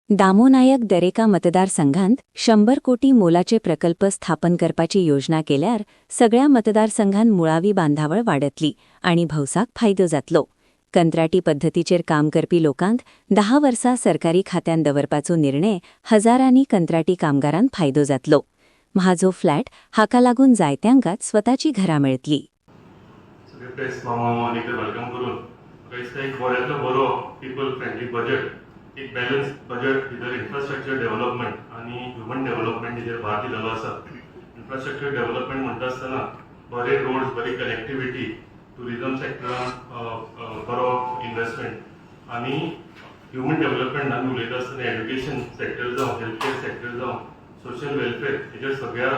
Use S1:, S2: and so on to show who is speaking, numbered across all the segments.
S1: दामोनायक दरेका मतदारसंघांत 100 कोटी मोलाचे प्रकल्प स्थापन करपाची योजना केल्यार सगळ्या मतदारसंघांत मुळावी बांधावळ वाडतली आनी भौसाक फायदो जातलो. कंत्राटी पद्धतीचेर काम करपी लोकांक 10 वर्सां सरकारी खात्यान दवरपाचो निर्णय हजारांनी कंत्राटी कामगारांक फायदो जातलो. म्हाजो फ्लॅट हाका लागून जायत्यांकाच स्वताची घरां मेळटली.
S2: एक बॅलन्स बजेट भितर इन्फ्रास्ट्रक्चर डेव्हलपमेंट आणि ह्युमन डेव्हलपमेंट हेजेर भार दिलेलो आसा. इन्फ्रास्ट्रक्चर डेव्हलपमेंट म्हणटा आसतना बरे रोड्स, बरी कनेक्टिविटी, टुरिझम सेक्टरान बरो इन्व्हेस्टमेंट आणि ह्युमन डेव्हलपमेंट आमी उलयता आसतना एड्युकेशन सेक्टर जावं, हेल्थ केअर सेक्टर जावं, सोशल वेलफेअर हेजेर सगळ्या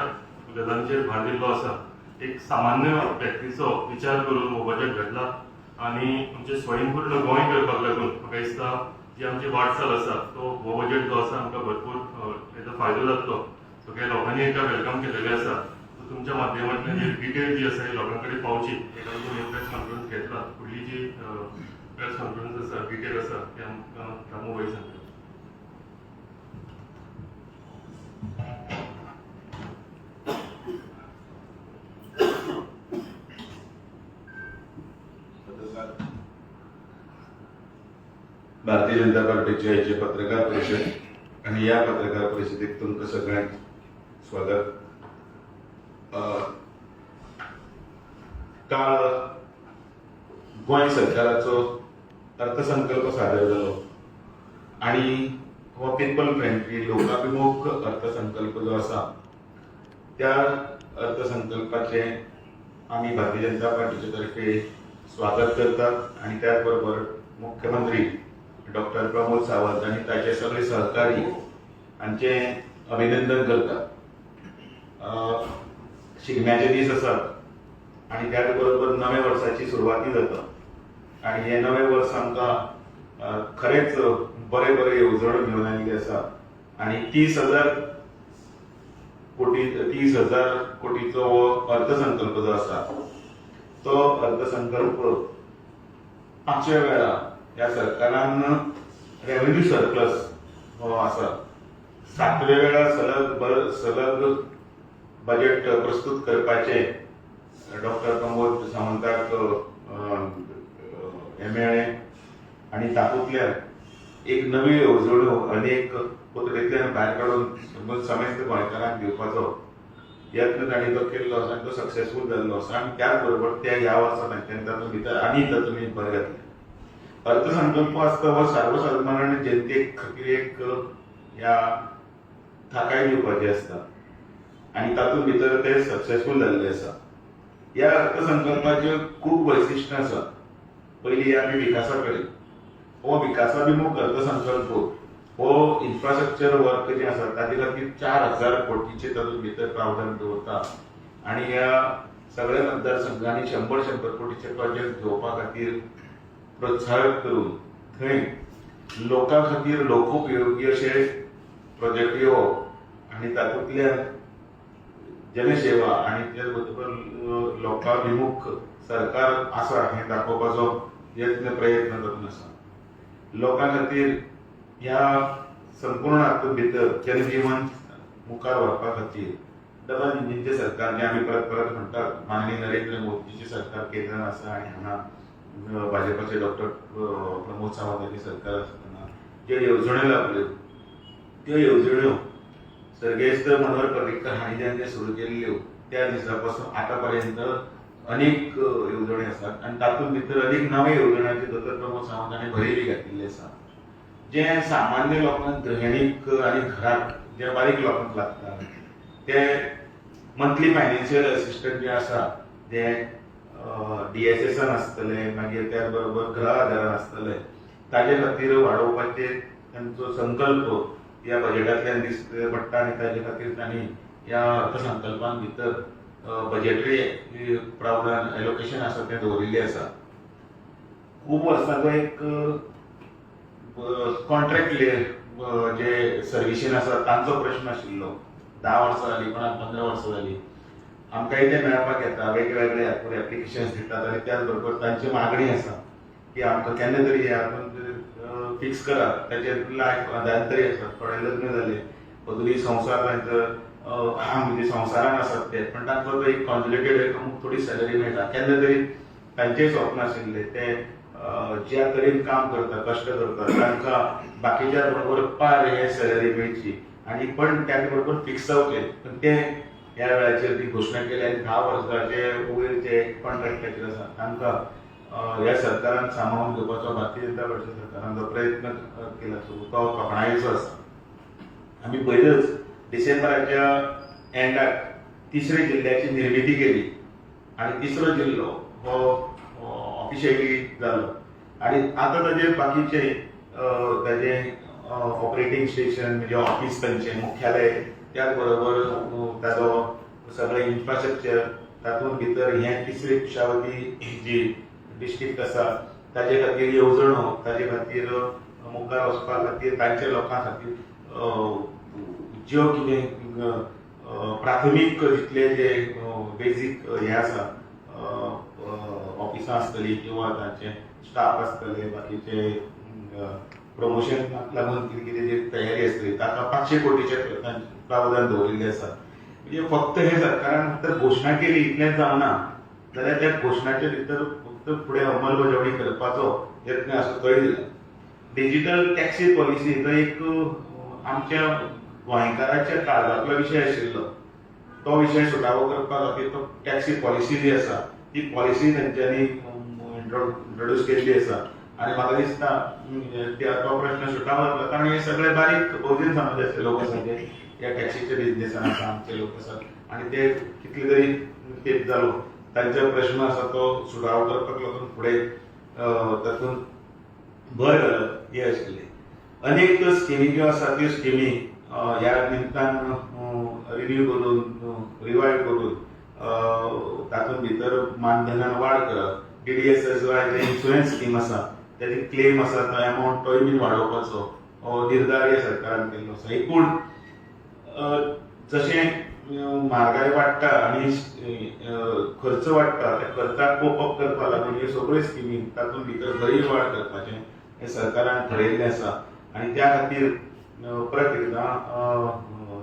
S2: गजालींचेर भार दिल्लो आसा. एक सामान्य व्यक्तीचो विचार करून हो बजेट घडला आणि आमचे स्वयंपूर्ण गोंय करपाक लागून म्हाका दिसता जी आमची वाटचाल आसा तो हो बजेट जो आसा आमकां भरपूर हेजो फायदो जातलो. सगळ्या लोकांनी एका वेलकम केलेले आसा. सो तुमच्या माध्यमांतल्यान जी डिटेल जी आसा ही लोकां कडेन पावची हेका लागून प्रेस कॉन्फरन्स घेतला. फुडली जी प्रेस कॉन्फरन्स आसा, डिटेल आसा ती आमकां रामू भाई सांगता.
S3: भारतीय जनता पार्टीचे हेचे पत्रकार परिषद आणि या पत्रकार परिषदेक तुमकां सगळ्यांक स्वागत. काल गोंय सरकाराचो अर्थसंकल्प सादर जालो आणि हो पीपल फ्रेंडली लोकाभिमुख अर्थसंकल्प जो आसा त्या अर्थसंकल्पाचे आम्ही भारतीय जनता पार्टीचे तर्फे स्वागत करतात आणि त्याच बरोबर मुख्यमंत्री डॉक्टर प्रमोद सावंत आणि ताचे सगळे सहकारी हांचे अभिनंदन करतात. शिगम्याचे दीस आसात आणि त्याच बरोबर नवे वर्साची सुरवाती जाता आणि हे नवे वर्स आमकां खरेंच बरे बरे येवजण घेवन आयिल्ले आसा आणि 30,000 कोटीचो हो अर्थसंकल्प जो आसा तो अर्थसंकल्प मागच्या वेळा या सरकारान रेव्हेन्यू सरप्लस हो आसा 7व्या वेळा सलग बजेट प्रस्तुत करपाचे डॉक्टर प्रमोद सावंताक हे मेळ्ळे आणि तातूंतल्यान एक नवी येवजण्यो अनेक पद्दतींतल्यान भायर काडून समेस्त गोंयकारांक दिवपाचो यत्न तांणी तो केल्लो आसा आनी तो सक्सेसफूल जाल्लो आसा आणि त्याच बरोबर त्या ह्या वर्सा तांच्यांनी तातूंत भितर आनी तातूंत भर घातली. अर्थसंकल्प आसता हो सर्वसाधारण जनतेक खातीर एक ह्या थाकाय दिवपाची आसता आणि तातूंत भितर ते सक्सेसफूल जाल्ले आसा. ह्या अर्थसंकल्पाचे खूब वैशिश्ट्य आसा. पयली आमी विकासा कडेन हो विकासाभिमुख अर्थसंकल्प हो इन्फ्रास्ट्रक्चर वर्क जे आसा ताचे खातीर 4,000 कोटीचे तातूंत भितर प्रावधान दवरता आणि ह्या सगळ्या मतदारसंघांनी 100 कोटीचे प्रोजेक्ट घेवपा खातीर प्रोत्साहित करून थंय लोकां खातीर लोकोपयोगी अशे प्रोजेक्ट येवप आणि तातूंतल्यान जनसेवा आणि त्याच बरोबर लोकाभिमुख सरकार आसा हें दाखोवपाचो यत्न प्रयत्न तातूंत आसा. लोकां खातीर ह्या संपूर्ण हातूंत भितर जनजीवन मुखार व्हरपा खातीर डबल इंजिनचे सरकार जे आमी परत परत म्हणटात माननीय नरेंद्र मोदीचे सरकार केंद्रान आसा आणि हांगा भाजपाचे डॉक्टर प्रमोद सावंतांचे सरकार आसतना ज्यो येवजण्यो लागल्यो त्यो येवजण्यो सर्गेस्त मनोहर पर्रीकर हांणी जेन्ना सुरू केल्ल्यो त्या दिसा पासून आतां पर्यंत अनेक येवजण्यो आसात आणि तातूंत भितर अनेक नवे येवजण्यांचे डॉक्टर प्रमोद सावंतांनी भरयली घातिल्ले आसा जे सामान्य लोकांक गृहिणीक आणि घराक जे बारीक लोकांक लागता ते मंथली फायनान्शियल असिस्टंट जे आसा ते DSSन आसतले, मागीर त्याच बरोबर गृह आदारान आसतले, ताजे खातीर वाडोवपाचे तांचो संकल्प ह्या बजेटांतल्यान दिसता पडटा आणि ताजे खातीर तांणी ह्या अर्थसंकल्पान भितर बजेटरी प्रावधान एलोकेशन आसा तें दवरिल्लें आसा. खूब वर्सांचो एक कॉन्ट्रॅक्ट जे सर्विसीन आसा तांचो प्रश्न आशिल्लो. 10 वर्सां जालीं, कोणाक 15 वर्सां जालीं. आमकां इथे मेळपाक येता, वेगवेगळे एप्लिकेशन्स दितात आणि त्याच बरोबर तांची मागणी आसा की आमकां केन्ना तरी ह्या फिक्स करात ताचेर अधांतरी आसात, थोडे लग्न जाले, अजूनही संसार तांचो म्हणजे संसारान आसात ते, पण तांचो एक कॉन्जुगेटेड थोडी सॅलरी मेळटा. केन्ना तरी तांचें स्वप्न आशिल्लें ते ज्या तरेन काम करता, कश्ट करता, तांकां बाकीच्या बरोबर पार हे सॅलरी मेळची आणि पण त्या बरोबर फिक्स जावचे. पण ते ह्या वेळाचेर ती घोशणा केली आनी 10 वर्सांचे वयर जे कॉन्ट्रॅक्टाचेर आसा तांकां ह्या सरकारान सांबाळून घेवपाचो, भारतीय जनता पार्टी सरकारान जो प्रयत्न केला तो तोखणायेचो आसा. आमी पयलूच डिसेंबराच्या एंडाक 3रे जिल्ल्याची निर्मिती केली आणि 3रो जिल्लो हो ऑफिशियली जालो आणि आता ताजे बाकीचे ताजे ऑपरेटिंग स्टेशन म्हणजे ऑफिस तांचे मुख्यालय, त्याच बरोबर ताजो सगळें इन्फ्रास्ट्रक्चर, तातूंत भितर हें 3री कुशावती जी डिस्ट्रिक्ट आसा ताजे खातीर येवजणो, ताजे खातीर मुखार वचपा खातीर तांच्या लोकां खातीर ज्यो कितें प्राथमीक जितले जे बेजीक हे आसा ऑफिसां आसतली किंवा तांचे स्टाफ आसतले, बाकीचे प्रमोशनाक लागून कितें कितें जी तयारी आसतली ताका 500 कोटीचे प्रावधान दवरिल्लें आसा. म्हणजे फक्त हे सरकारान फक्त घोशणा केली इतलेंच जावना, जाल्यार त्या घोशणाचे भितर फक्त फुडें अंमलबजावणी करपाचो यत्न आसा तोय दिला. डिजिटल टॅक्सी पॉलिसी तो एक आमच्या गोंयकाराच्या काळजांतलो विशय आशिल्लो. तो विशय सुटावो करपा खातीर तो टॅक्सी पॉलिसी जी आसा ती पॉलिसी तेंच्यांनी इंट्रोड्यूस केल्ली आसा आनी म्हाका दिसता तो प्रश्न सुटावो जातलो, कारण हे सगळे बारीक बहुजन समाजाचे लोक आसात जे ह्या टॅक्सीच्या बिझनेसान आसा, आमचे लोक आसात आनी ते कितले तरी तेंप जालो तांचो प्रश्न आसा तो सुटावो करपाक लागून फुडें तातूंत भर घालप हे आशिल्लें. अनेक स्किमी ज्यो आसा त्यो स्किमी ह्या निमतान रिन्यू करून, रिवायव करून तातूंत भितर मानधनान वाड करप, DDSS इन्शुरन्स स्कीम आसा ताजी क्लेम आसा तो एमावंट तोय बीन वाडोवपाचो निर्धार ह्या सरकारान केल्लो आसा. एकूण जशें म्हारगाय वाडटा आनी खर्च वाडटा त्या खर्चाक कोप अप करपा लागून ह्यो सगळ्यो स्किमी तातूंत भितर बरी वाड करपाचें हें सरकारान थारायिल्लें आसा आनी त्या खातीर परत एकदां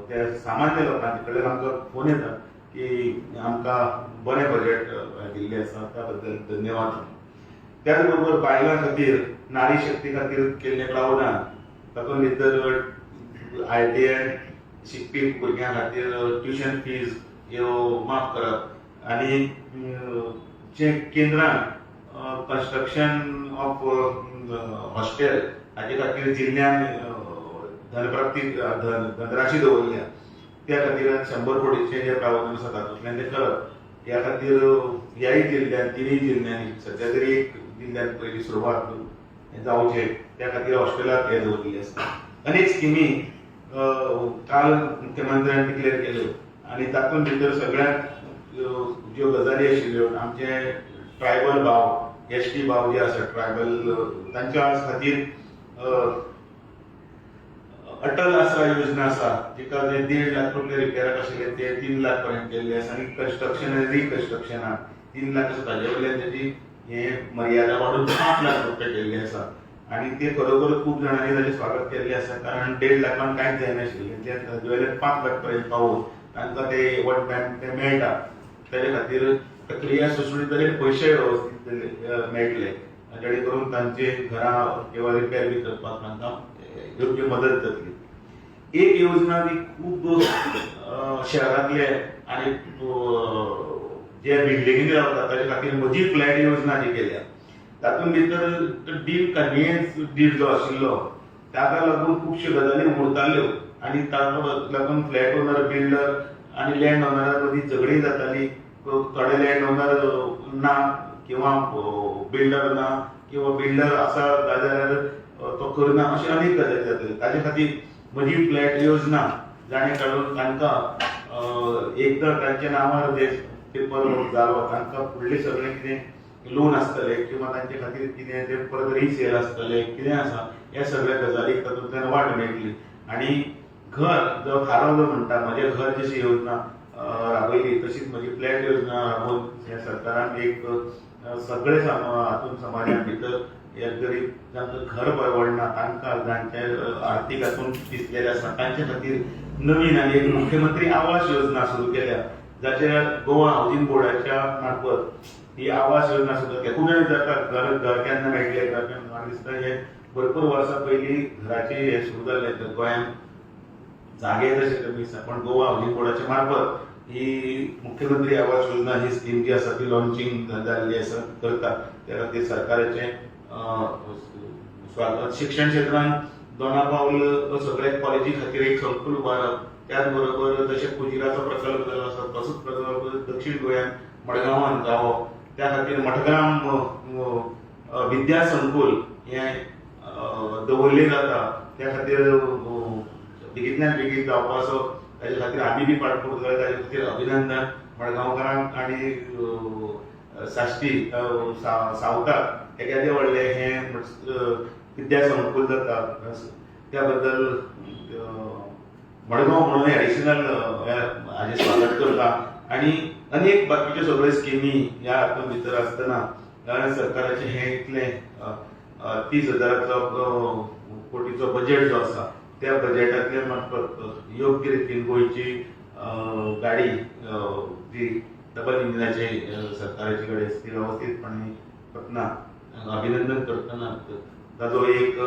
S3: त्या सामान्य लोकांचे कडेन आमकां फोन येता की आमकां बरें बजेट दिल्लें आसा, त्या बद्दल धन्यवाद. त्याच बरोबर बायलां खातीर, नारी शक्ती खातीर केल्लें प्रावधान, तातूंत भितर ITN शिकपी भुरग्यां खातीर ट्युशन फीज ह्यो माफ करप आनी जे केंद्रान कन्स्ट्रक्शन ऑफ हॉस्टेल हाचे खातीर जिल्ल्यान धनराशी दवरल्या त्या खातीर 100 कोटीचे जे प्रावधान आसा तातूंतल्यान ते करप. ह्या खातीर ह्याय जिल्ल्यान 3 जिल्ल्यांनी सध्या तरी एक जिल्ल्यान पयली सुरवात जावचे त्या खातीर हॉस्टेलाक हे दवरिल्ले आसा. अनेक स्किमी काल मुख्यमंत्र्यान डिक्लेअर केल्यो आनी तातूंत भितर सगळ्यात ज्यो गजाली आशिल्ल्यो आमचे ट्रायबल भाव, ST भाव जे आसा ट्रायबल तांच्या खातीर अटल आसरा योजना आसा जिका 1.5 लाख रुपया रिपेराक आशिल्ले ते 3 लाख पर्यंत केल्ले आसा आनी कन्स्ट्रक्शन आनी रिकन्स्ट्रक्शनाक 3 लाख आसा ताजे वयल्यान ताची हे मर्यादा वाडून 5 लाख रुपया केल्ली आसा आनी ते खरोखर खूब जाणांनी ताचें स्वागत केल्लें आसा, कारण 1.5 लाखान कांयच जायनाशिल्लें ते ताजे वयल्यान 5 लाख पर्यंत पावून तांकां ते वोट बँक ते मेळटा. ताचे खातीर प्रक्रिया सुसुळीत जाली, पयशे वेवस्थीत मेळटले जेणे करून तांचे घरां किंवा रिपेर बी करपाक तांकां योग्य मदत जातली. एक योजना ती खूब शहरांतले आनी जे बिल्डिंगेनी रावता ताचे खातीर म्हजी फ्लॅट योजना जी केल्या तातूंत भितर डीड कन्व्हिनियन्स डीड जो आशिल्लो ताका लागून खुबश्यो गजाली उरताल्यो आनी ताका लागून फ्लॅट ओनर, बिल्डर आनी लँड ओनरा मदीं झगडीं जातालीं. थोडे लँड ओनर ना किंवा बिल्डर ना किंवा बिल्डर आसा जाल्यार तो करना, अशें अनेक गजाली जातले. ताचे खातीर म्हजी फ्लॅट योजना जाणें काडून तांकां एकदां तांच्या नांवार जे पेपर जालो तांकां फुडलें सगळें कितें लोन आसतले किंवा तांचे खातीर कितें ते परत रिसेल आसतले कितें आसा ह्या सगळ्या गजालीक तातूंतल्यान वाड मेळटली. आनी घर जो खारो जो म्हणटा म्हजें घर जशी योजना राबयली तशीच म्हजी फ्लॅट योजना राबोवन ह्या सरकारान एक सगळे हातूंत समाजान भितर एक गरीब जांकां घर परवडना तांकां जांचे आर्थीक हातून दिसलेले आसा तांचे खातीर नवीन आनी एक मुख्यमंत्री आवास योजना सुरू केल्या, जाचेर गोवा हावजींग बोर्डाच्या मार्फत ही आवास योजना सुरू केल्या. खूब जाण विचारतात घर केन्ना मेळटलें, घर केन्ना. म्हाका दिसता हे भरपूर वर्सां पयलीं घराची हे सुरू जाल्लें गोंयांत. जागे तशे कमी आसा, पण गोवा हावजींग बोर्डाच्या मार्फत ही मुख्यमंत्री आवास योजना ही स्कीम जी आसा ती लॉन्चिंग जाल्ली आसा करता. त्या खातीर सरकाराचें स्वागत. शिक्षण क्षेत्रांत दोनापावल सगळे कॉलेजी खातीर एक संकुल उबारप, त्याच बरोबर जशे कुजिराचो प्रकल्प जालो आसा तसोच प्रकल्प दक्षिण गोंयांत मडगांवांत जावप. त्या खातीर मडगांव विद्या संकुल हें दवरलें जाता. त्या खातीर बेगींतल्यान बेगीन जावपाचो ताचे खातीर आमी बी पाठपुराय करता. ताचे खातीर अभिनंदन मडगांवकारांक आनी साश्टी सावथाक एकादें व्हडलें हें विद्या संकुल जाता. त्या बद्दल मडगांव म्हणून एडिशनल हाजें स्वागत करता. आनी अनेक बाकीच्यो सगळ्यो स्किमी ह्या हातूंत भितर आसतना सरकाराचें हें इतलें 30,000 कोटीचो बजेट जो आसा त्या बजेटांतल्या मार्फत योग्य रितीन गोंयची गाडी जी डबल इंजिनाची सरकाराची गाडी आसा ती वेवस्थीतपणे वतना अभिनंदन करतना ताजो एक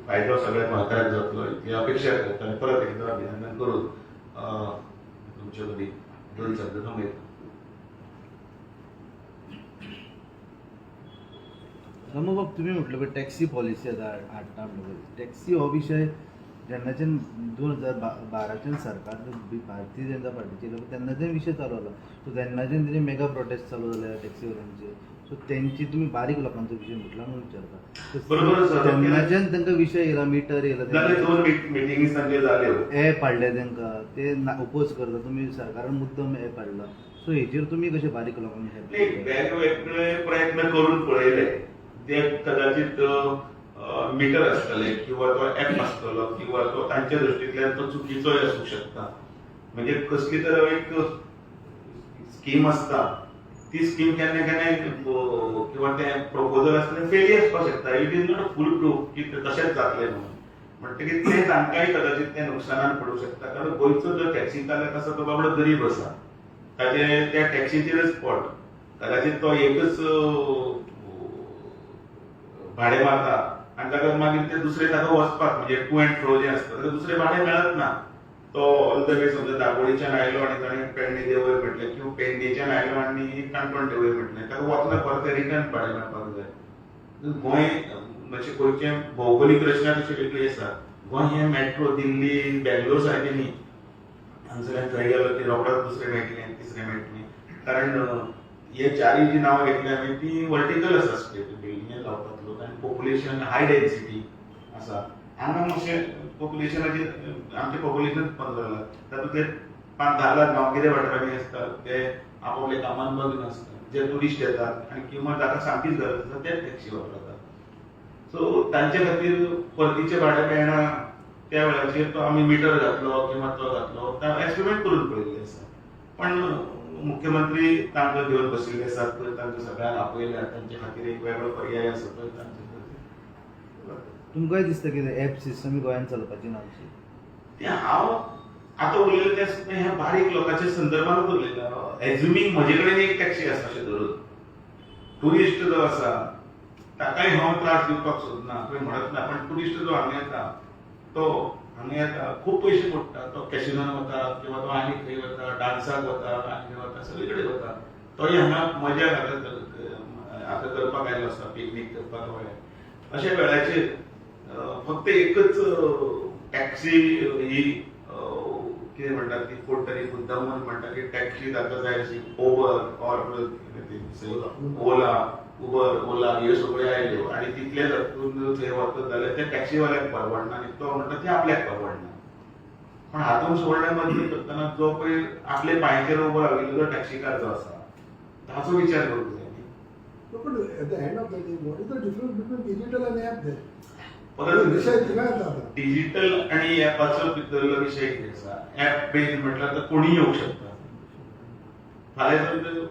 S3: फायदो सगळ्या गोंयकारांक जातलो ही अपेक्षा करता. आनी परत एकदा अभिनंदन करून तुमचे मदीं 2 शब्द थांबयता.
S4: मग तुम्ही म्हटलं की टॅक्सी पॉलिसी हाडटा म्हणून टॅक्सी हो विशय जेन्नाच्यान 2012च्यान सरकार भारतीय जनता पार्टीचे येयलो तेन्नाच्यान विशय चालू जाला. सो तेन्नाच्यान तेजे मेगा प्रोटेस्ट चालू जाल्या टॅक्सीवाल्यांचे. सो तेंची तुमी बारीक लोकांचो विशय म्हटला म्हणून विचारता.
S3: बरोबर सर.
S4: तेन्नाच्यान तांकां विशय येयला, मिटर येयला,
S3: 2 मिटिंगी तांच्यो जाल्यो.
S4: ऍप हाडले तांकां, ते ओपोज करता. तुम्ही सरकारान मुद्दम ऍप हाडला. सो हेचेर तुमी कशे बारीक लोकांक
S3: वेगवेगळे प्रयत्न करून पळयले. ते कदाचित मीटर आसतले किंवा तो ऍप आसतलो किंवा तो तांच्या दृश्टींतल्यान तो चुकीचोय आसूंक शकता. म्हणजे कसली तर एक स्कीम आसता ती स्कीम केन्ना केन्ना किंवा ते प्रपोजल आसलें फेली आसपाक शकता. It is not foolproof की तशेंच जातलें म्हणून. म्हणटकीर ते तांकांय कदाचित ते नुकसानान पडूंक शकता. कारण गोंयचो जो टॅक्सी चालक आसा तो बाबडो गरीब आसा. ताचे त्या टॅक्सीचेरच पोट. कदाचित तो एकच भाडें मारता आनी ताका मागीर ते दुसरे ताका वचपाक म्हणजे टू एंड फ्रो जें आसता ताका दुसरें भाडें मेळत ना. तो ऑल द वे समजा दाबोळीच्यान आयलो आनी ताणें पेडणे देवय म्हटलें किंवा पेडणेच्यान आयलो आनी काणकोण देवय म्हटलें ताका वचना परत रिटर्न भाडें मेळपाक जाय. गोंय मातशें गोंयचें भौगोलीक रचना तशी वेगळी आसा. गोंय हें मेट्रो दिल्ली बेंगलोर सारकें न्ही. हांगसरल्यान थंय गेलो की रोखडोच दुसरें मेळटलें तिसरें मेळटलें. कारण हे चारय जी नांवां घेतली हांवें ती वर्टिकल आसा स्ट्रेट बिल्डिंगे लावतात लोक आनी पॉप्युलेशन हाय डेन्सिटी आसा. हांगा मातशें पॉप्युलेशनाचेर आमचें पॉप्युलेशन 15 लाख तातूंतले 5-10 लाख गांवगिरे वाठारांनी आसतात ते आपापल्या कामान मग्न आसतात. जे ट्युरिस्ट येतात आनी किंवा जाका सामकीच गरज आसा तेच टॅक्सी वापरतात. सो तांचे खातीर परतीचें भाडें मेळना. त्या वेळाचेर तो आमी मिटर घातलो किंवा तो घातलो एक्सपेरिमेंट करून पळयल्ले आसा. पण मुख्यमंत्री तांकां घेवन बशिल्ले आसात पळय तांकां सगळ्यांक आपयल्यात. तांचे खातीर एक वेगळो पर्याय आसा पळय तांचे खातीर.
S4: तुमकांय दिसता की ऍप सिस्टम गोंयांत चलपाची ना अशी?
S3: ते हांव आतां उलयलें तें सुद्दां ह्या बारीक लोकांच्या संदर्भांत उलयता. एज्युमींग म्हजे कडेन एक टॅक्सी आसा अशें धरून ट्युरिस्ट जो आसा ताकाय हांव त्रास दिवपाक सोदना पळय म्हणत ना. पण ट्युरिस्ट जो हांगा येता तो हांगा येता खूब पयशे पडटा. तो कॅसिनोन वता किंवा तो आनी खंय वता, डान्साक वता, आनी खंय वता, सगळे कडेन वता. तोय हांगा मजा हाका करपाक आयलो आसता, पिकनीक करपाक वळ्या. अशा वेळाचेर फक्त एकच टॅक्सी ही कितें म्हणटात ती कोण तरी मुद्दामून म्हणटा की टॅक्सी जाता जाय अशी ओबर ऑर ओला उबर ओला ह्यो सगळ्यो आयल्यो आनी तितले जातून थंय वतत जाल्यार त्या टॅक्सीवाल्याक परवडना आनी तो म्हणटा ती आपल्याक परवडना. पण हातूंत सोडण्यां मदली करतना जो पळय आपले पांयचेर उबो राविल्लो जो टॅक्सीकार जो आसा ताचो विचार करूंक जाय न्ही.
S5: But at the end of the day, what is the difference between digital and app there?
S3: परत
S5: विषय दिला जाता.
S3: डिजिटल आणि ऍपाचो भितरलो विशय कितें आसा. ऍप बेज म्हटल्यार तर कोणीय येवंक शकता. फाल्यां जर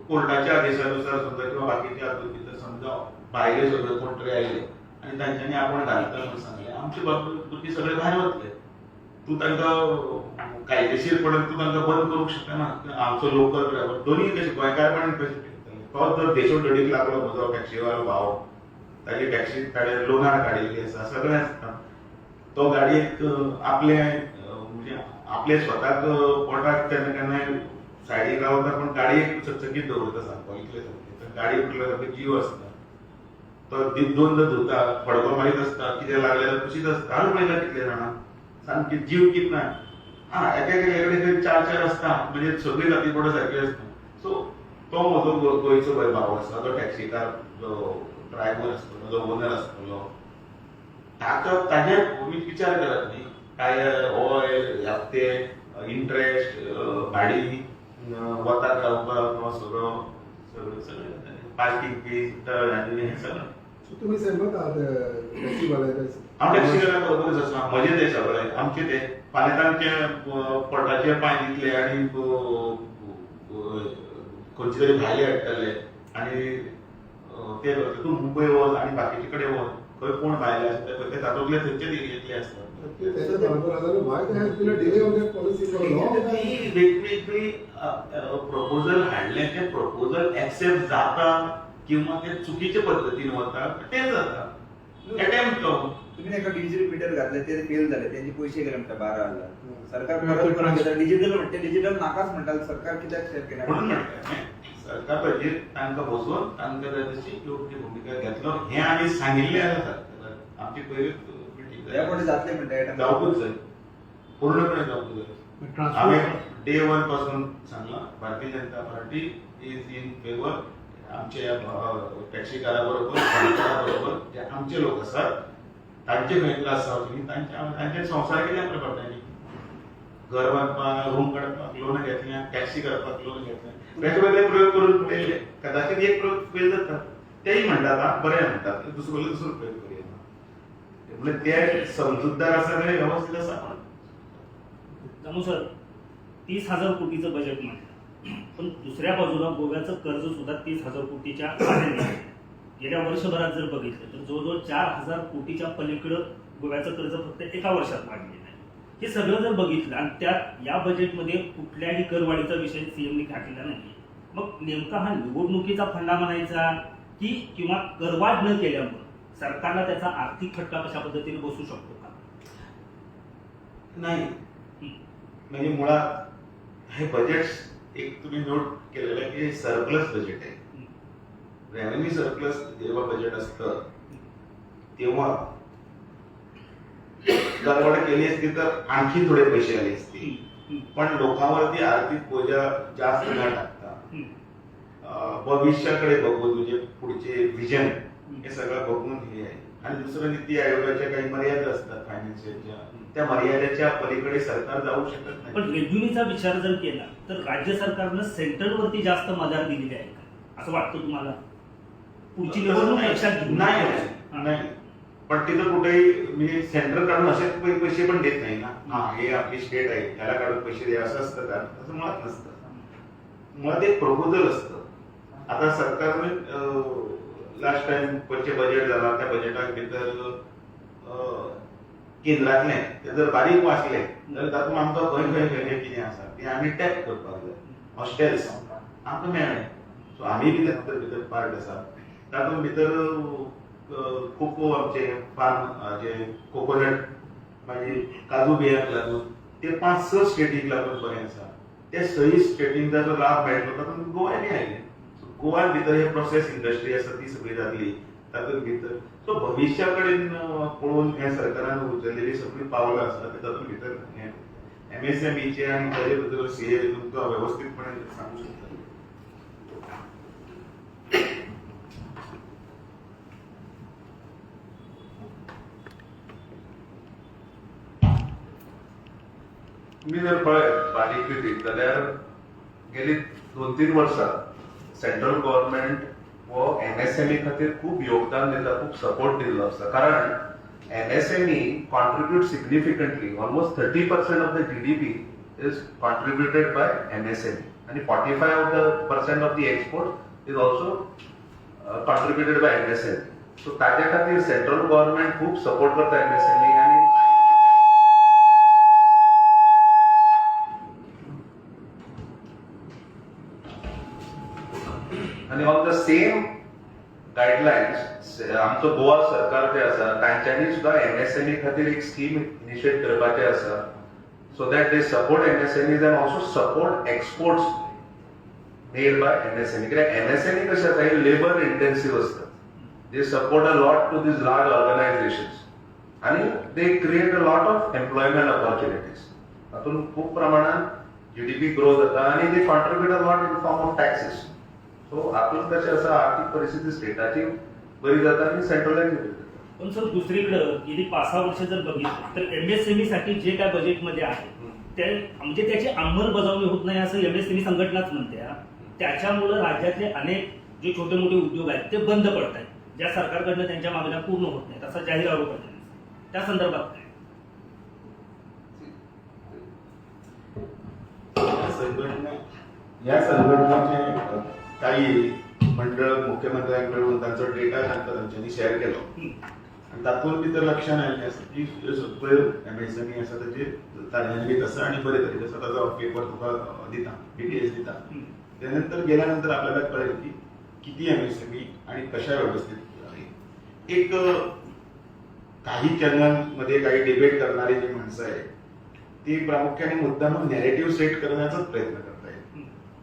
S3: कोर्टाच्या आदेशानुसार समजा किंवा बाकीच्या हातूंत भितर समजा भायले सगळे कोण तरी आयले आणि तांच्यांनी आपण घालता म्हणून सांगले आमचे भुरगे सगळे भायर वतले. तू तांकां कायदेशीरपणान तू तांकां बंद करूंक शकना. आमचो लोकल ड्रायव्हर दोन्ही कशे गोंयकारपणान कशे करतले. तो जर देशोधडीक लागलो म्हजो टॅक्सीवालो भाव ताजी टॅक्सी लोनार काडिल्ली आसा सगळें आसता. तो गाडयेक आपले म्हणजे आपले स्वताक पोटाक केन्ना केन्नाय सायडीक रावता पूण गाडयेक चकचकीत दवरता सारको इतले सारके. गाडी उठल्या सारको जीव आसता. तो दोनदा धुता फडको मारीत आसता कितें लागलें जाल्यार कुशीत आसता. हांवें पळयलां कितले जाणां सामके जीव कितना एकेकडे चार आसता म्हणजे सगळी जाती पडो सारकी आसता. सो तो म्हजो गोंयचो भाव आसा तो टॅक्सीकार ड्रायव्हर आसतलो जो ओनर आसतलो ताजे विचार करात न्ही काय ऑयल हप्ते इंट्रेस्ट भाडी वताक रावपाक सगळो सगळें सगळें पार्किंग फीज आनी हें सगळें.
S5: So तुम्ही सहमत आहात टॅक्सी वाल्याच्या?
S3: हांव टॅक्सीकारा बरोबरच आसा. म्हजें तें सगळें आमचें तें फाल्यां तांचे पोटाचेर पांय दितले आनी खंयचे तरी भायले हाडटले आनी ते तूं मुंबय वच आनी बाकीचे कडेन वच खंय कोण भायले आसता पळय ते तातूंतले थंयचे दिल्ले आसता.
S5: Why there has been a delay on that policy for a long time?
S3: वेगवेगळी प्रपोजल हाडले ते प्रपोजल एक्सेप्ट जाता किंवा ते चुकीच्या पद्दतीन वता ते जाता. अटेम्प्ट तो
S6: तुम्ही एका डिजिटल मीटर घातले ते फेल झाले त्यांचे पैसे गेले म्हणता 12,000. सरकार परत करून घेता डिजिटल म्हणते डिजिटल नाकाच म्हणतात सरकार कित्याक शेअर केला
S3: म्हणून म्हणटा सरकार पाहिजे तांकां बसोवन तांकां त्याची योग्य भूमिका घेतलो हें आमी सांगिल्लें आसा. आमची पयलीच मिटींग
S6: या पुढे जातले म्हणता
S3: जावपूच जाय पूर्णपणे जावपूच जाय. आम्ही डे 1 पासून सांगला Bharatiya Janata party is in favour आमच्या टॅक्सीकारा बरोबर जे आमचे लोक आसात तांचे खंय त्रास जावचे तांचे संवसार कितें पडटा. घर बांदपाक रूम काडपाक लोन घेतल्या टॅक्सी करपाक लोन घेतल्या वेगवेगळे प्रयोग करून पळयले कदाचित एक प्रयोग फेल जाता तेही म्हणटात बरें म्हणटात दुसरो प्रयोग करूया म्हणजे ते समजूतदार आसा ते व्यवस्थित आसा.
S7: त्यामुळे सर 30,000 कोटीचं बजेट म्हणलं पण दुसऱ्या बाजूला गोव्याचं कर्ज सुद्धा 30,000 कोटीच्या आसपास आहे. गेल्या वर्षभरात जर बघितलं तर जवळजवळ 4,000 कोटीच्या पलीकडं गोव्याचं कर्ज फक्त एका वर्षात वाढलेलं आहे. हे सगळं जर बघितलं आणि त्यात या बजेटमध्ये कुठल्याही करवाढीचा विषय सीएमनी घातलेला नाही. मग नेमका हा निवडणुकीचा फंडा म्हणायचा की किंवा करवाढ न केल्यामुळे सरकारला त्याचा आर्थिक फटका कशा पद्धतीने बसू शकतो का?
S3: नाही म्हणजे मुळात हे बजेट एक तुम्ही नोट केलेलं आहे की सरप्लस बजेट आहे. रेव्हेन्यू सरप्लस जेव्हा बजेट असतं तेव्हा गडबड केली असती तर आणखी थोडे पैसे आले असते पण लोकांवरती आर्थिक बोजा जास्त न टाकता भविष्याकडे बघून म्हणजे पुढचे विजन हे सगळं बघून हे आहे. आणि दुसरं नीती आयोगाच्या काही मर्यादा असतात फायनान्शियलच्या त्या मर्यादेच्या पलीकडे सरकार जाऊ शकत नाही.
S7: पण रेव्हेन्यूचा विचार जर केला तर राज्य सरकारनं सेंट्रलवरती जास्त मदार दिलेली आहे का असं वाटतं तुम्हाला? पुढची निवडणूक लक्षात घेऊन
S3: नाही पण तिथं कुठेही म्हणजे सेंट्रल काढून असे पैसे पण देत नाही ना. हे आपली स्टेट आहे त्याला काढून पैसे द्या असं असतं का? असं मुळात नसतं. मुळात एक प्रपोजल असतं. आता सरकारने लास्ट टाइम पयचे बजेट झाला त्या बजेटाक भितर केंद्रातले ते जर बारीक वाचले जाल्यार तातूंत आमकां खंय खंय कितें आसा तें आमी टॅप करपाक जाय. हॉस्टेल्स आमकां मेळ्ळे सो आमी बी भितर पार्ट आसा. तातूंत भितर कोको आमचे फार्म जे कोकोनट मागीर काजू बियांक लागून ते 5-6 स्टेटीक लागून बरें आसा. ते 6 स्टेटीक ताचो लाभ मेळटलो तातूंत गोंयांनी आयले. गोवान भितर हे प्रोसेस इंडस्ट्री आसा ती सगळी जातली तातूंत भितर. सो भविष्या कडेन पळोवन हे सरकारान उचललेली सगळी पावलां आसा ते तातूंत भितर हे MSMEचे आनी ताजे भितर CA तुमकां वेवस्थीतपणे सांगूंक शकता.
S8: तुम्ही जर पळयत बारीक रितीन जाल्यार गेली 2-3 वर्सां सेंट्रल गव्हर्नमेंट हो MSME खातीर खूब योगदान दिता खूब सपोर्ट दिल्लो आसा. कारण MSME contribute significantly almost 30% of the GDP is contributed by MSME आणि 45% of the export is also contributed by MSME. So ताजे खातीर सेंट्रल गव्हर्नमेंट खूप सपोर्ट करता MSME आणि आणि ऑन द सेम गायडलायन्स आमचं गोवा सरकार जे आसा तांच्यांनी सुद्धा MSME खातीर एक स्कीम इनिशिएट करपाचें आसा so that they support MSMEs and also support exports made by MSME. कित्याक MSME कशें आसा हे लेबर इंटेन्सिव्ह असतात. They support a lot to these large organisations आणि they create a lot of employment opportunities. हातून खूप प्रमाणात GDP ग्रो जाता आणि they contribute a lot in form of taxes. So हातून कशें आसा आर्थीक परिस्थिती स्टेटाची बरी जाता आणि सेंट्रलायज जाता.
S7: पण सर दुसरीकडे गेली 5-6 वर्ष जर बघितलं तर MSME साठी जे काय बजेटमध्ये आहे ते म्हणजे त्याची अंमलबजावणी होत नाही असं MSME संघटनाच म्हणते. त्याच्यामुळे राज्यातले अनेक जे छोटे मोठे उद्योग आहेत ते बंद पडत आहेत. ज्या सरकारकडनं त्यांच्या मागण्या पूर्ण होत नाहीत असा जाहीर आरोप आहे. त्या संदर्भात काय?
S3: या संघटनेचे काही मंडळ मुख्यमंत्र्यांकडून त्यांचा डेटा त्यांच्यानी शेअर केलो आणि तातूंत भितर लक्षात आयलें आसा की सगळ्यो MSME आसा ताचे कार्यान्वीत आसा आणि बरे तरेन आसा. ताचो पेपर तुका दिता, PDS दिता. त्यानंतर गेल्यानंतर आपल्याला कळेल की किती MSME आणि कशा व्यवस्थित आहे. एक काही चॅनलमध्ये काही डिबेट करणारी जी माणसं आहेत ती प्रामुख्याने मुद्दाम नॅरेटिव्ह सेट करण्याचाच प्रयत्न करतायत.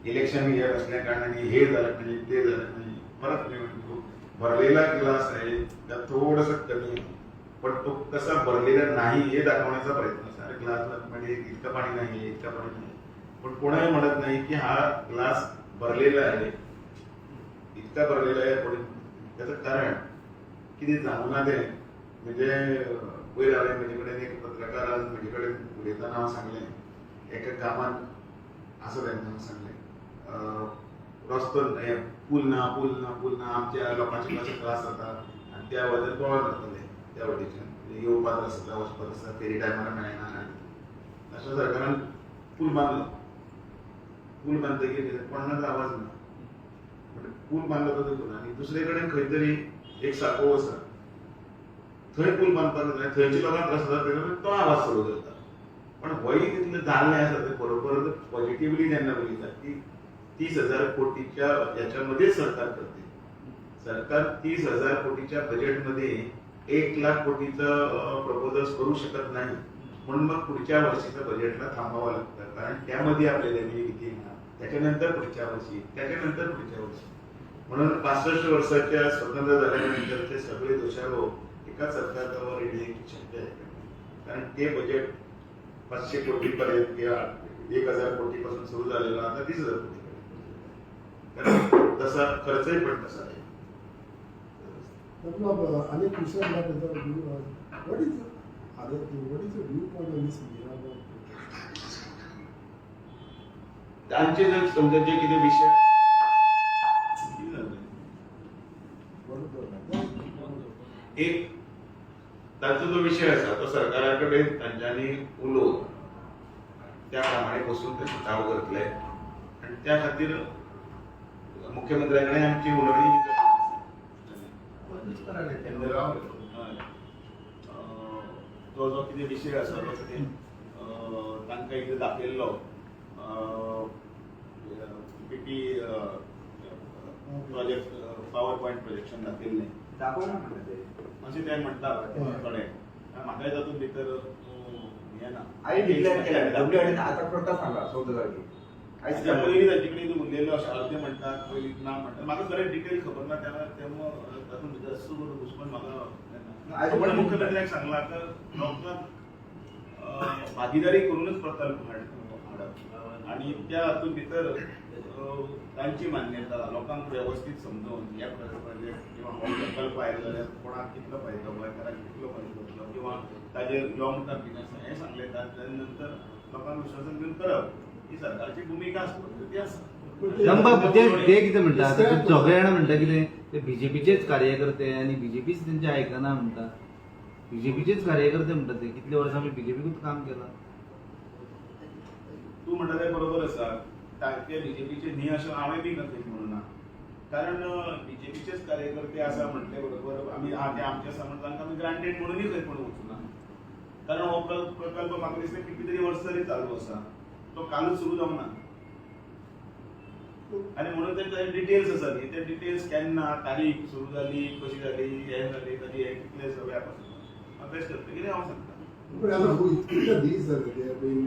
S3: इलेक्शन इयर असल्या कारणाने हे झालं नाही, ते झालं नाही. परत मी म्हणतो भरलेला ग्लास आहे त्यात थोडंसं कमी आहे पण तो कसा भरलेला नाही हे दाखवण्याचा प्रयत्न असतो. अरे ग्लासमध्ये इतकं पाणी नाही, इतकं पाणी नाही. पण कोणाही म्हणत नाही की हा ग्लास भरलेला आहे, इतका भरलेला आहे. पण त्याचं कारण किती जाणून दे म्हणजे वयर हांवें म्हजे कडेन एक पत्रकारान म्हजे कडेन उलयतना हांव सांगलें एका गांवांत असो तेन्ना सांगलें रस्तो पूल ना आमच्या लोकांचे कशे त्रास जाता आनी त्या वटेन गोळ जातले त्या वटेच्यान येवपाक आसता वचपाक आसता फेरी टायमार मेळना. अशा सरकारान पूल बांदलो. पूल बांदतकीर कोणाचो आवाज ना. पूल बांदलो तो देखून आनी दुसरे कडेन खंय तरी एक साको आसा थंय पूल बांदपाक जाय थंयच्या लोकांक त्रास जाता तो आवाज सुरू करता. पण होय तितलें जाल्लें आसा तें बरोबर पॉझिटिव्हली जेन्ना बघितलं की 30,000 कोटीच्या याच्यामध्ये सरकार करते. सरकार 30,000 कोटीच्या बजेटमध्ये 1 लाख कोटीचं प्रपोजल्स करू शकत नाही म्हणून मग पुढच्या वर्षीचं बजेटला थांबावं लागतं. कारण त्यामध्ये आपल्याला किती येणार त्याच्यानंतर पुढच्या वर्षी त्याच्यानंतर पुढच्या वर्षी. म्हणून 65 वर्षाच्या स्वतंत्र झाल्यानंतरचे सगळे दोषारोप एका सरकारवर येण्याची शक्य आहे. कारण ते बजेट 500 कोटीपर्यंत किंवा 1,000 कोटीपासून सुरू झालेलं आता 30,000 कोटी. तसा खर्चही पण तसा आहे.
S5: मतलब अनेक विषय what is other thing? What is the viewpoint on this Mira?
S3: त्यांचे जर समजा जे किती विषय एक तांचो जो विषय आसा तो सरकाराकडे तांच्यांनी उलोवन त्या प्रमाणे बसून त्याची चाव करतले आणि त्या खातीर मुख्यमंत्र्याकडे आमची उलोवणी तो जो कितें विषय आसा तो कितें तांकां कितें दाखयल्लो PPT project PowerPoint projection दाखयल्लें
S6: दाखोवना म्हणटा ते
S3: अशें ते म्हणटा थोडे म्हाकाय तातूंत भितर हें ना.
S6: आई डिक्लेअर केल्या WHOने आता प्रथा सांगा 14 जागी
S3: त्या पयलीं तांचे कडेन उरलेलो आसा अर्दे म्हणटात पयलीं ना म्हणटात. म्हाका खरें डिटेल खबर ना तेन्ना तातूंत भितर सुरू घुसपण म्हाका पण मुख्यमंत्र्याक सांगलां आतां लोकांक भागीदारी करूनच प्रकल्प हाडप आणि त्या हातूंत भितर तांची मान्यता लोकांक वेवस्थीत समजून ह्या प्रोजेक्ट किंवा हो प्रकल्प आयलो जाल्यार कोणाक कितलो फायदो गोंयकारांक कितलो फायदो जातलो किंवा ताजेर लॉंग टर्म कितें आसा हें सांगलें ताचे नंतर लोकांक विश्वासान घेवन करप ही सरकारची भूमिका आसता ती आसा.
S4: ते कितें म्हणटा सगळे जाणां म्हणटा कितें ते BJPचेच कार्यकर्ते आनी BJPच तेंचे आयकना म्हणटा. BJPचेच कार्यकर्ते म्हणटा ते कितले वर्सां आमी BJPकूच काम केलां.
S3: तूं म्हणटा तें बरोबर आसा. तांचे BJPचे न्ही अशें हांवें बी म्हणूं ना. कारण बीजेपीचेच कार्यकर्ते असा म्हटले बरोबर आम्ही ते आमच्या समर्थांक आम्ही ग्रांटेड म्हणूनच खंय पण वचूना, कारण हो प्रकल्प म्हाका दिसता किती तरी वर्स तरी चालू आसा, तो कालच सुरू जावना. आणि म्हणून ते डिटेल्स आसा न्ही, ते डिटेल्स केन्ना तारीख सुरू जाली, कशी जाली, हे जाली, कधी हे कितले सगळ्यापासून अभ्यास करता कितें हांव सांगता.
S5: But I don't know, it's a these they have been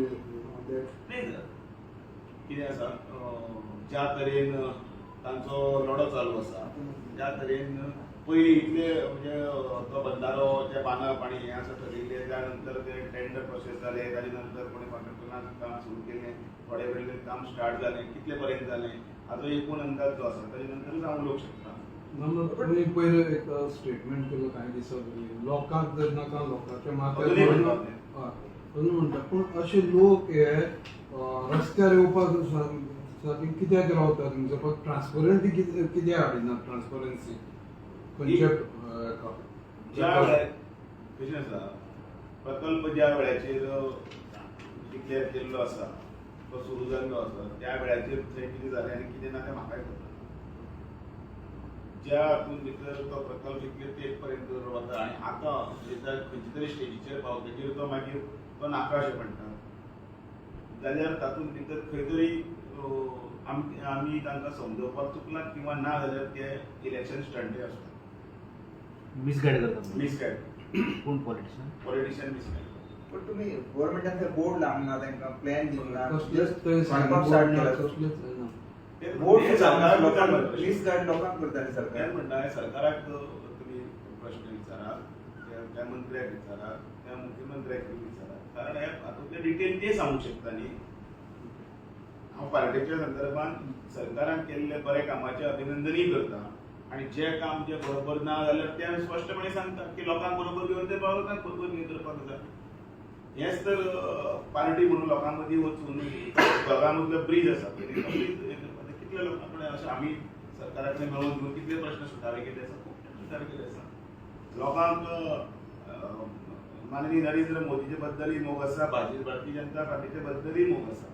S5: on that.
S3: नाही कितें आसा ज्या तरेन तांचो लढो चालू आसा, ज्या तरेन पयलीं इतले म्हणजे तो बंधारो जे बांदप पाणी हें आसा ठरयिल्लें, त्या नंतर ते टेंडर प्रोसेस जाले, ताजे नंतर कोणी कॉन्ट्रॅक्टरान काम सुरू केलें, थोडे वेळ काम स्टार्ट जालें, कितले पर्यंत जालें, हाचो एकूण अंदाज जो आसा ताजे नंतर हांव उलोवंक शकता.
S9: तुम्ही पहिले एक स्टेटमेंट केलं काही दिवसांपूर्वी, लोकांक जर नाका लोकांच्या
S3: अजूनही
S9: माथ्यार
S3: म्हणटात ते.
S9: अजून म्हणटा, पण असे लोक हे रस्त्यार येवपाक सारके कित्याक रावतात? म्हणजे फक्त ट्रान्सपरंटी कित्याक हाडिनात? ट्रान्सपरन्सी खंयच्या
S3: ज्या वेळार कशें आसा, प्रकल्प ज्या वेळाचेर डिक्लेअर केल्लो आसा, तो सुरू जाल्लो आसा, त्या वेळाचेर थंय कितें जालें आनी कितें ना तें म्हाकाय खबर. ज्या हातून भितर तो प्रकल्प इतले तेप पर्यंत वता आनी आतां खंयचे तरी स्टेजीचेर पावतकीर तो मागीर तो नाका अशें म्हणटा, जाल्यार तातूंत भितर खंय तरी आमी तांकां समजोवपाक चुकलात किंवा ना जाल्यार ते इलेक्शन स्टंटूय आसता.
S4: मिसगायड करतात.
S3: मिसगायड
S4: कोण पॉलिटिशियन?
S3: Politician misguide.
S6: पण तुम्ही गव्हर्नमेंटान बोर्ड लावना, तांकां प्लॅन दिवना,
S9: कसलेच थंय
S6: सांगपाक स्टार्ट केला.
S9: कसलेच ना.
S6: बोर्ड
S3: सरकार
S6: लोकांक मिसगायड लोकांक करताले सरकार.
S3: सरकार म्हणटा सरकाराक तुम्ही प्रश्न विचारा, त्या मंत्र्याक विचारा, त्या मुख्यमंत्र्याक विचारा, कारण हातूंतले डिटेल ते सांगूंक शकता न्ही. हांव पार्टीच्या संदर्भात सरकारान केल्ले बरे कामाचे अभिनंदनूय करता, आणि जे काम जे बरोबर ना जाल्यार ते स्पश्टपणे सांगतात की लोकांक बरोबर घेवन ते लोकांक बरोबर घेवन करपाक जाय. हेच तर पार्टी म्हणून लोकां मदीं वचून दोगां मदलो ब्रीज आसा कितले लोकां कडेन अशें आमी सरकाराचे मेळून घेवन कितले प्रश्न सुटावे केले आसा, खूब प्रश्न सुटावे केले आसा. लोकांक माननीय नरेंद्र मोदीचे बद्दलय मोग आसा, भारतीय जनता पार्टीचे बद्दलय मोग आसा,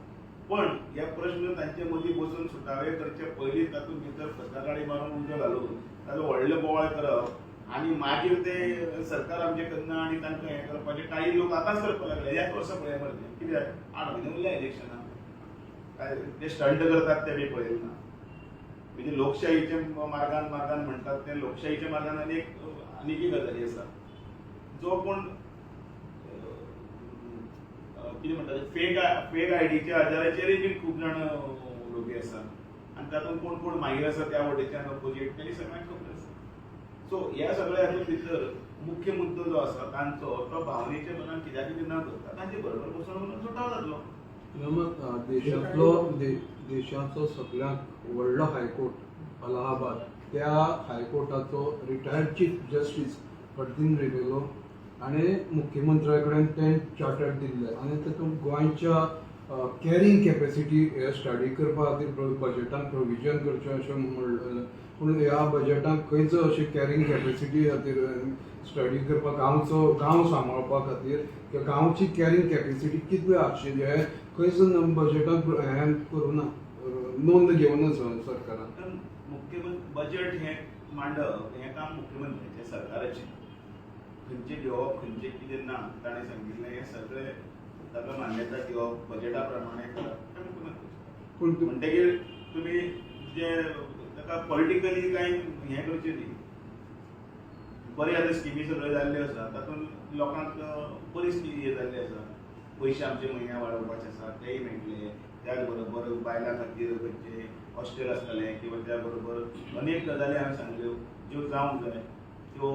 S3: पण हे प्रश्न तांचे मदीं बसून सुटावे करचे पयलीं तातूंत भितर फटकागाडी मारून उजो घालून ताजो व्हडलो बोवाळ करप आणि मागीर ते सरकार आमचे करना आणि तांकां हें करपाचे काही लोक आतांच करपाक लागले. ह्याच वर्सा पळय मरे कित्याक 8 म्हयने उरल्या इलेक्शनाक, काय ते स्टंट करतात ते बी पळयले ना. म्हणजे लोकशाहीचे मार्गान म्हणटात ते लोकशाहीच्या मार्गान आनीक गजाली आसा, जो कोण कितें म्हणटात फेक आयडीच्या आदाराचेरय बी खूब जाण उलोवपी आसा, आनी तातूंत कोण कोण मागीर आसा त्या वटेच्यान अपोजीट तेणी सगळ्यांक खबर आसा. सो ह्या सगळ्या हातूंत भितर मुख्य मुद्दो जो आसा तांचो तो भावनेच्या मनान कित्याक कितें न करता तांचे बरोबर बसून सुटाव जातलो.
S9: देशाचो सगळ्यांत व्हडलो हायकोर्ट अलाहाबाद, त्या हायकोर्टाचो रिटायर्ड चीफ जस्टीस फर्दीन रेवेलो आणि मुख्यमंत्र्या कडेन ते चार्टर दिल्ले, आणि तातूंत गोंयच्या कॅरिंग कॅपेसिटी हे स्टडी करपा खातीर बजेटान प्रोविजन करचें अशें म्हणलें. पूण ह्या बजेटान खंयच अशी कॅरिंग कॅपेसिटी खातीर स्टडी करपाक गांव सांबाळपा खातीर किंवा गांवची कॅरिंग कॅपेसिटी कितली आसची हे खंयच बजेटान हें करूना, नोंद घेवनच सरकारान.
S3: मुख्यमंत्री बजेट हें मांडप हें काम मुख्यमंत्र्याचें सरकाराचें. खंयचें घेवप खंयचें कितें ना ताणें सांगिल्लें हें सगळें ताका मान्यता दिवप बजेटा प्रमाणे करप हें मुख्यमंत्र्याचें.
S9: पूण
S3: म्हणटकीर तुमी जे ताका पॉलिटिकली कांय हें करचें न्ही. बरे आतां स्किमी सगळ्यो जाल्ल्यो आसा, तातूंत लोकांक बरी हे जाल्ली आसा. पयशे आमचे म्हयन्या वाडोवपाचे आसा तेय मेळटले, त्याच बरोबर बायलां खातीर खंयचे हॉस्टेल आसतलें किंवा त्या बरोबर अनेक गजाली हांवें सांगल्यो ज्यो जावंक जाय, त्यो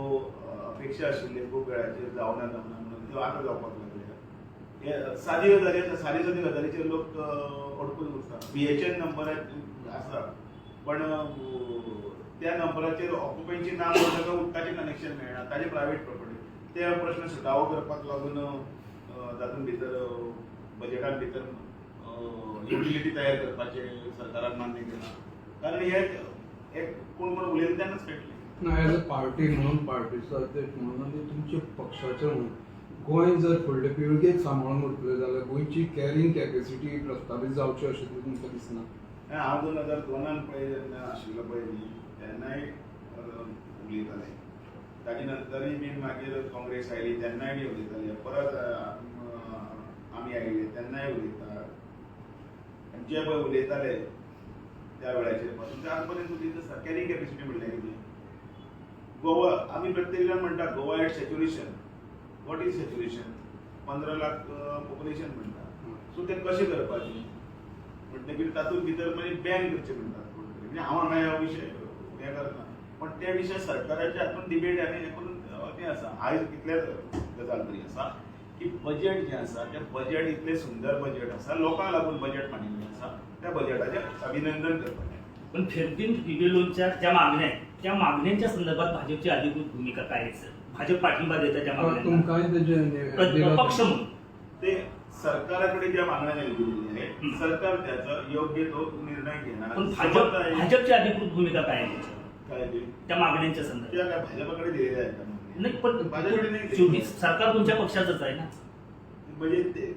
S3: अपेक्षा आशिल्ल्यो खूब वेळाचेर जावना म्हणून त्यो आतां जावपाक लागल्या. हे सादी गजाली आसा, सादी गजालीचेर लोक अडकून उरता. BHN नंबर आसा, पण त्या नंबराचेर ऑक्युपंची नांव ताका उदकाचें कनेक्शन मेळना, ताजे प्रायवेट प्रॉपर्टी. ते प्रश्न सुटावो करपाक लागून तातूंत भितर बजेटांत भितर युटिलिटी तयार करपाचे सरकारान मान्य केला, कारण हे कोण कोण उलयले तेन्नाच कळटलें.
S9: ना एज अ पार्टी म्हणून, पार्टीचो अध्यक्ष म्हणून आनी तुमच्या पक्षाचे म्हणून गोंय जर फुडले पिळगेक सांबाळून उरतले जाल्यार गोंयची कॅरिंग कॅपेसिटी प्रस्थापीत जावची अशें तुमकां दिसना?
S3: हांव 2002 पळय जेन्ना आशिल्लो पळय न्ही, तेन्नाय उलयताले ताजे नंतरय बीन मागीर काँग्रेस आयली तेन्नाय बी उलयताले परत आमी आयले तेन्नाय उलयता जे पळय उलयताले त्या वेळाचेर पासून ते आज पर्यंत उलयता सर कॅरिंग कॅपेसिटी म्हणल्यार कितें गोवा आमी प्रत्येक जाण म्हणटा Goa at saturation what is saturation 15 lakh population म्हणटा सो ते कशें करपाचें म्हणटकीर तातूंत भितर मागीर बॅन करचें म्हणटात म्हणजे हांव हांगा ह्या विशय हें करना पण त्या विशय सरकाराच्या हातूंत डिबेट आनी हें करून तें आसा आयज कितलेच गजाल तरी आसा की बजेट जें आसा तें बजेट इतलें सुंदर बजेट आसा लोकांक लागून बजेट मांडिल्लें आसा त्या बजेटाचें अभिनंदन करपाचें
S7: पण फेरतीन रिव्हेलोच्या ज्या मागण्या आहेत त्या मागण्यांच्या संदर्भात भाजपची अधिकृत भूमिका काय आहे सर भाजप पाठिंबा देतं त्या मागण्यांना
S9: तुमकांय तेजे
S7: पक्ष म्हणून
S3: ते सरकाराकडे ज्या मागण्या दिलेल्या आहेत सरकार त्याचा योग्य तो निर्णय घेणार
S7: पण
S3: समजत आहे.
S7: भाजपची अधिकृत भूमिका काय आहे
S3: काय ते?
S7: त्या मागण्यांच्या संदर्भात
S3: त्या काय भाजपकडे दिलेल्या आहेत का मागण्या?
S7: नाही पण
S3: भाजपकडे नाही
S7: शेवटी
S3: दिलेल्या.
S7: सरकार तुमच्या पक्षाचंच आहे ना
S3: म्हणजे ते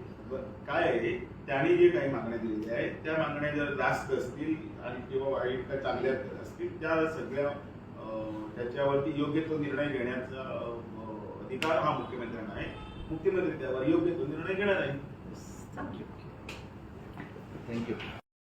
S3: काय आहे त्यांनी जे काही मागण्या दिलेल्या आहेत त्या मागण्या जर जास्त असतील आणि किंवा वाईट का चांगल्या असतील त्या सगळ्या त्याच्यावरती योग्य तो निर्णय घेण्याचा अधिकार हा मुख्यमंत्र्यांना आहे मुख्यमंत्री त्यावर योग्य तो निर्णय घेणार आहे
S4: थँक्यू